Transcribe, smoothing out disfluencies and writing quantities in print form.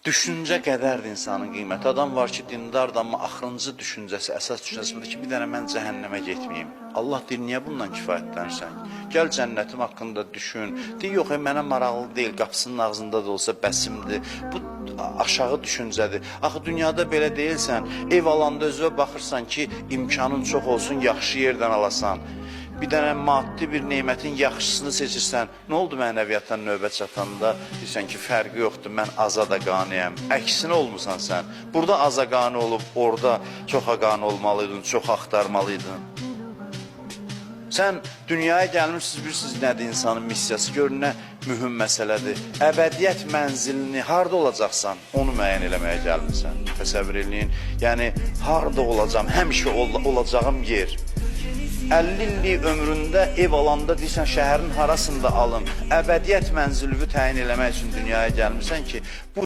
Düşüncə qədərdir insanın qiyməti. Adam var ki, dindardır, amma axırıncı düşüncəsi, əsas düşüncəsi budur ki, bir dənə mən cəhənnəmə getməyim. Allah deyir, niyə bundan kifayətlənirsən? Gəl cənnətim haqqında düşün. Deyir, yox, mənə maraqlı deyil, qapısının ağzında da olsa bəsimdir. Bu aşağı düşüncədir. Axı, dünyada belə deyilsən, ev alanda özünə baxırsan ki, imkanın çox olsun, yaxşı yerdən alasan. Bir dənə maddi bir nemətin yaxşısını seçirsən, nə oldu mənəviyyatdan növbə çatanda? Deyirsən ki, fərqi yoxdur, mən azada qaniyəm. Əksinə olmusan sən. Burada aza qani olub, orada çoxa qani olmalıydın, çox axtarmalıydın. Sən dünyaya gəlmişsiniz, bilirsiniz nədir insanın missiyası, görün nə mühüm məsələdir. Əbədiyyət mənzilini harada olacaqsan, onu müəyyən eləməyə gəlmirsən. Təsəvvür eləyin, yəni harada olacam, həmişə olacağım yer. 50 illik ömründə ev alanda deyirsən, şəhərin harasında alım, əbədiyyət mənzilini təyin eləmək üçün dünyaya gəlmirsən ki, bu